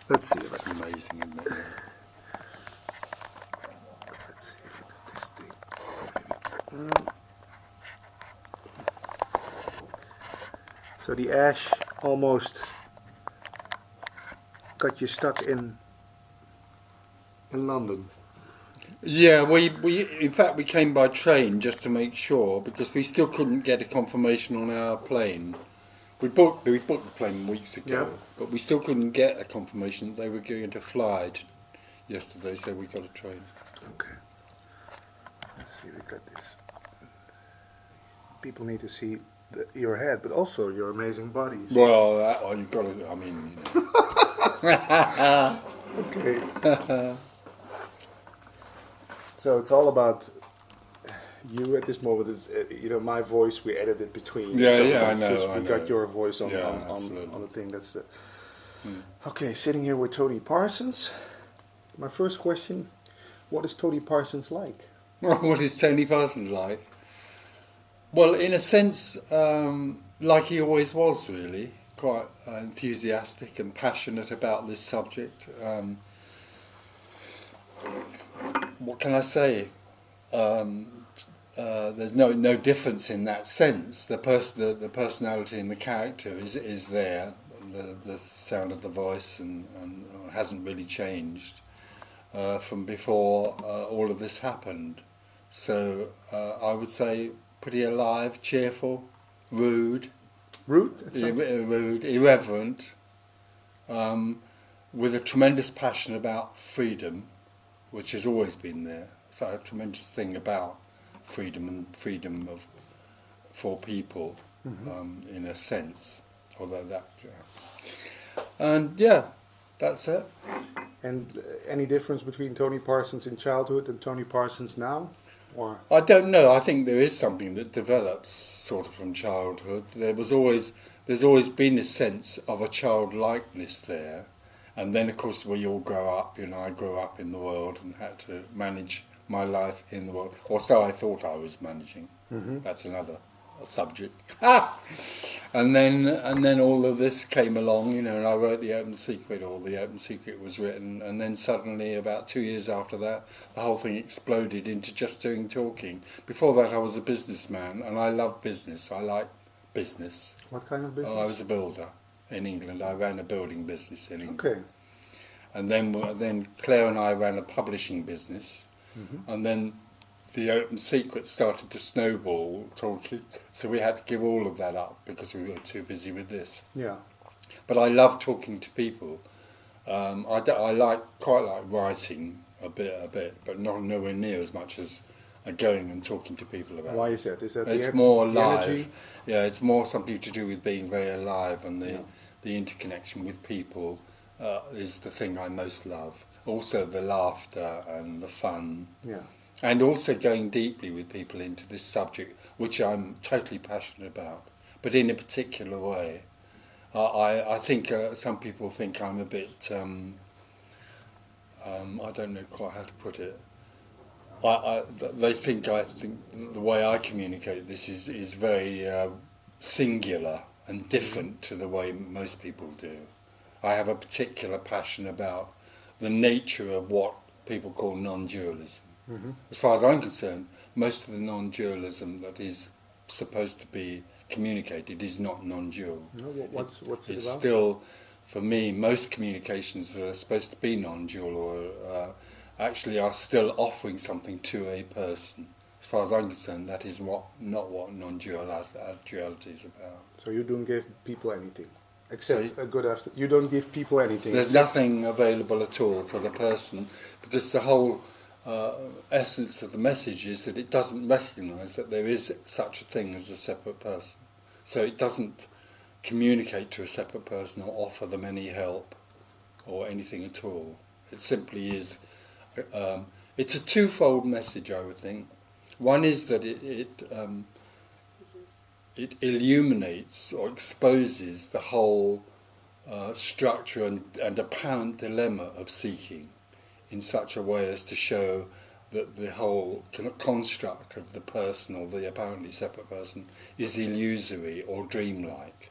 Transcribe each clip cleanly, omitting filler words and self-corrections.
Let's see. It's amazing, isn't it? Let's see if we got this thing. So the ash almost got you stuck in London. Yeah, we in fact we came by train just to make sure, because we still couldn't get a confirmation on our plane. We booked the plane weeks ago, Yeah. but we still couldn't get a confirmation that they were going to fly yesterday, so we got a train. Okay. Let's see, we got this. People need to see your head, but also your amazing bodies. Well, you've got to, I mean... Okay. So it's all about you at this moment. Is my voice we edited between. Yeah, so yeah, I it's know. just we got your voice on Yeah, on the thing. That's the. Okay, sitting here with Tony Parsons. My first question: what is Tony Parsons like? What is Tony Parsons like? Well, in a sense, like he always was, really. Quite enthusiastic and passionate about this subject. What can I say? There's no difference in that sense. The personality and the character is there. The sound of the voice and hasn't really changed from before all of this happened. So I would say pretty alive, cheerful, rude, irreverent, with a tremendous passion about freedom, which has always been there. So a tremendous thing about freedom and freedom for people, in a sense. Although that, and yeah, that's it. And any difference between Tony Parsons in childhood and Tony Parsons now, or? I don't know. I think there is something that develops sort of from childhood. There's always been a sense of a childlikeness there. And then, of course, we all grow up. I grew up in the world and had to manage my life in the world. Or so I thought I was managing. That's another subject. And then all of this came along, and I wrote The Open Secret, or The Open Secret was written. And then suddenly, about 2 years after that, the whole thing exploded into just doing talking. Before that, I was a businessman, and I love business. I like business. What kind of business? I was a builder. In England, I ran a building business in England. Okay. And then Claire and I ran a publishing business, and then The Open Secret started to snowball talking, so we had to give all of that up because we were too busy with this. Yeah. But I love talking to people. I quite like writing a bit, but nowhere near as much as going and talking to people about. Why is that? Is that it's more alive? Energy? Yeah, it's more something to do with being very alive, and the interconnection with people is the thing I most love. Also the laughter and the fun. Yeah. And also going deeply with people into this subject, which I'm totally passionate about, but in a particular way. I think some people think I'm a bit, I don't know quite how to put it. They think the way I communicate this is very singular and different to the way most people do. I have a particular passion about the nature of what people call non-dualism. As far as I'm concerned, most of the non-dualism that is supposed to be communicated is not non-dual. No, what's it It's about? still, for me, most communications that are supposed to be non-dual or actually are still offering something to a person. As far as I'm concerned, that is not what non-duality is about. So you don't give people anything, except a good after. You don't give people anything. There's nothing available at all for the person, because the whole essence of the message is that it doesn't recognise that there is such a thing as a separate person. So it doesn't communicate to a separate person or offer them any help or anything at all. It simply is. It's a twofold message, I would think. One is that it illuminates or exposes the whole structure and apparent dilemma of seeking in such a way as to show that the whole construct of the person or the apparently separate person is illusory or dreamlike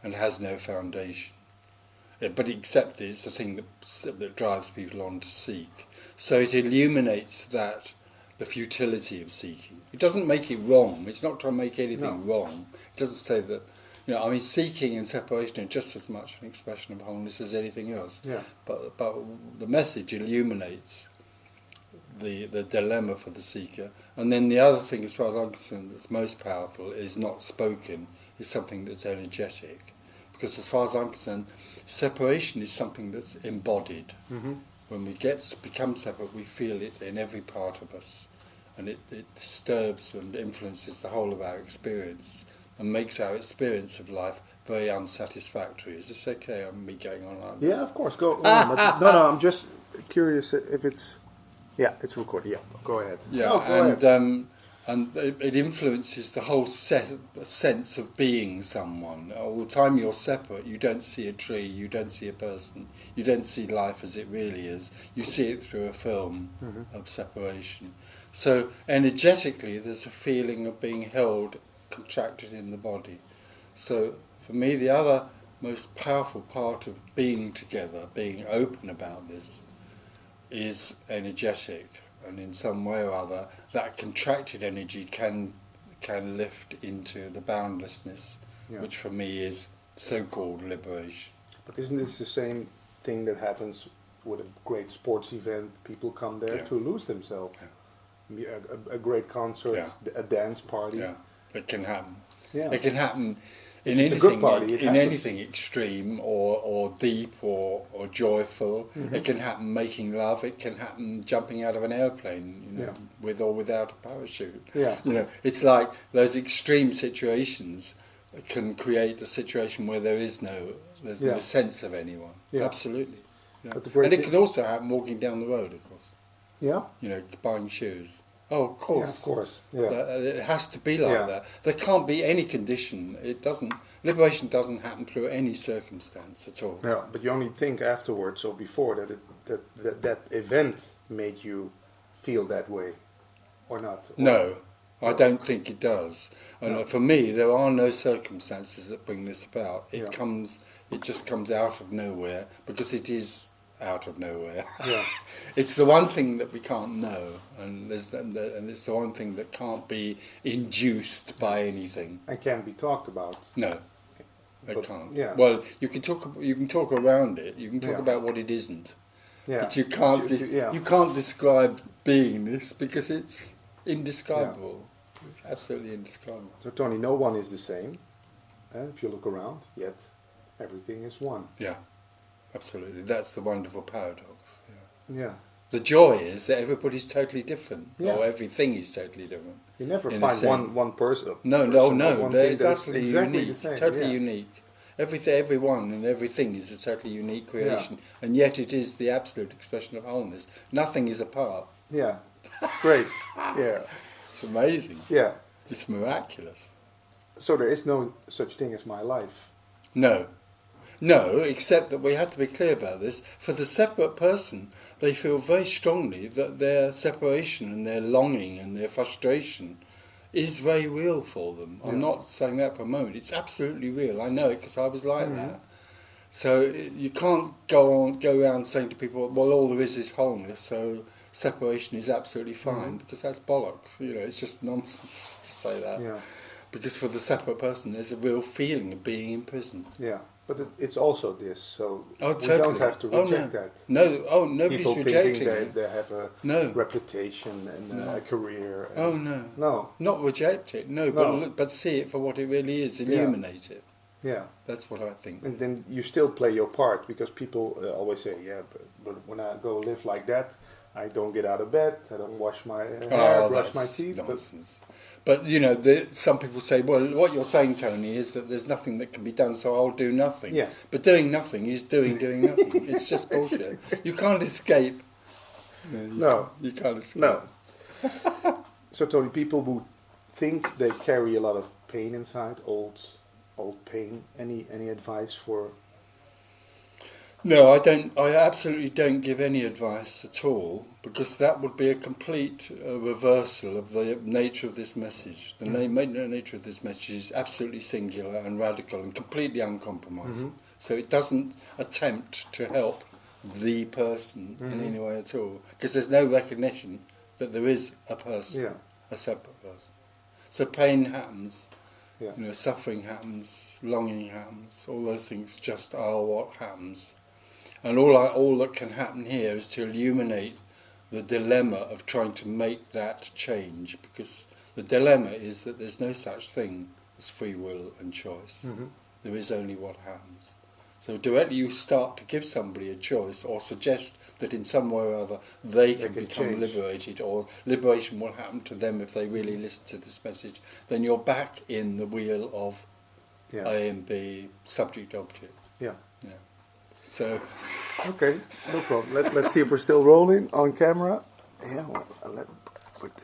and has no foundation. but except it's the thing that drives people on to seek. So it illuminates the futility of seeking. It doesn't make it wrong. It's not trying to make anything wrong. It doesn't say that, seeking and separation are just as much an expression of wholeness as anything else. Yeah. But the message illuminates the dilemma for the seeker. And then the other thing, as far as I'm concerned, that's most powerful is not spoken, is something that's energetic. Because as far as I'm concerned, separation is something that's embodied. Mm-hmm. When we become separate, we feel it in every part of us. And it disturbs and influences the whole of our experience and makes our experience of life very unsatisfactory. Is this okay? I'm me going on like this? Yeah, of course. Go on. No, I'm just curious if it's... Yeah, it's recorded. Yeah, go ahead. Yeah, go ahead. And it influences the whole sense of being someone. All the time you're separate, you don't see a tree, you don't see a person, you don't see life as it really is. You see it through a film of separation. So energetically, there's a feeling of being held, contracted in the body. So for me, the other most powerful part of being together, being open about this, is energetic. And in some way or other, that contracted energy can lift into the boundlessness, which for me is so-called liberation. But isn't this the same thing that happens with a great sports event? People come there to lose themselves. Yeah. A great concert, a dance party. Yeah, it can happen. Yeah. It can happen in It's a good party, anything extreme or deep or joyful. Mm-hmm. It can happen making love. It can happen jumping out of an airplane, with or without a parachute. Yeah. It's like those extreme situations can create a situation where there's no sense of anyone. Yeah. Absolutely. Yeah. But the And it can also happen walking down the road, of course. Yeah. Buying shoes. Oh, of course. Yeah, of course. Yeah. It has to be like that. There can't be any condition. Liberation doesn't happen through any circumstance at all. Yeah, but you only think afterwards or before that event made you feel that way, or not? No, I don't think it does. And for me, there are no circumstances that bring this about. It just comes out of nowhere, because it is out of nowhere. Yeah. It's the one thing that we can't know, and it's the one thing that can't be induced by anything. And can be talked about. No, it can't. Yeah. Well, you can talk around it. You can talk about what it isn't. Yeah. But you can't describe beingness, because it's indescribable. Absolutely indescribable. So Tony, no one is the same. If you look around, yet everything is one. Yeah. Absolutely, that's the wonderful paradox. Yeah. The joy is that everybody's totally different, or everything is totally different. You never find one person. No. It's utterly exactly unique, the same. totally unique. Everyone and everything is a totally unique creation, and yet it is the absolute expression of wholeness. Nothing is apart. Yeah, it's great. Yeah, it's amazing. Yeah, it's miraculous. So there is no such thing as my life. No, except that we have to be clear about this. For the separate person, they feel very strongly that their separation and their longing and their frustration is very real for them. I'm not saying that for a moment. It's absolutely real. I know it because I was like that. So you can't go around saying to people, well, all there is wholeness, so separation is absolutely fine, because that's bollocks. It's just nonsense to say that. Yeah. Because for the separate person, there's a real feeling of being imprisoned. Yeah. But it's also this, so totally. We don't have to reject that. No, nobody's people rejecting thinking they have a reputation and a career. And no, not reject it. No, but see it for what it really is. Illuminate it. Yeah, that's what I think. And then you still play your part, because people always say, but when I go live like that, I don't get out of bed, I don't wash my hair, brush my teeth. Nonsense. But some people say, well, what you're saying, Tony, is that there's nothing that can be done, so I'll do nothing. Yeah. But doing nothing is doing nothing. It's just bullshit. You can't escape. You can't escape. No. So, Tony, people who think they carry a lot of pain inside, old pain, any advice for? No, I don't. I absolutely don't give any advice at all, because that would be a complete reversal of the nature of this message. The nature of this message is absolutely singular and radical and completely uncompromising. So it doesn't attempt to help the person in any way at all, because there's no recognition that there is a person, a separate person. So pain happens, suffering happens, longing happens, all those things just are what happens. And all that can happen here is to illuminate the dilemma of trying to make that change, because the dilemma is that there's no such thing as free will and choice. There is only what happens. So directly you start to give somebody a choice or suggest that in some way or other they can become liberated, or liberation will happen to them if they really listen to this message, then you're back in the wheel of A and B, subject-object. Yeah. So... Okay, no problem. Let's see if we're still rolling on camera. Yeah, well,